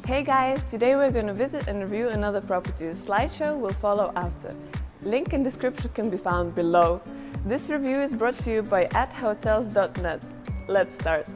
Hey guys, today we're going to visit and review another property. The slideshow will follow after. Link in description can be found below. This review is brought to you by @hotels.net. Let's start.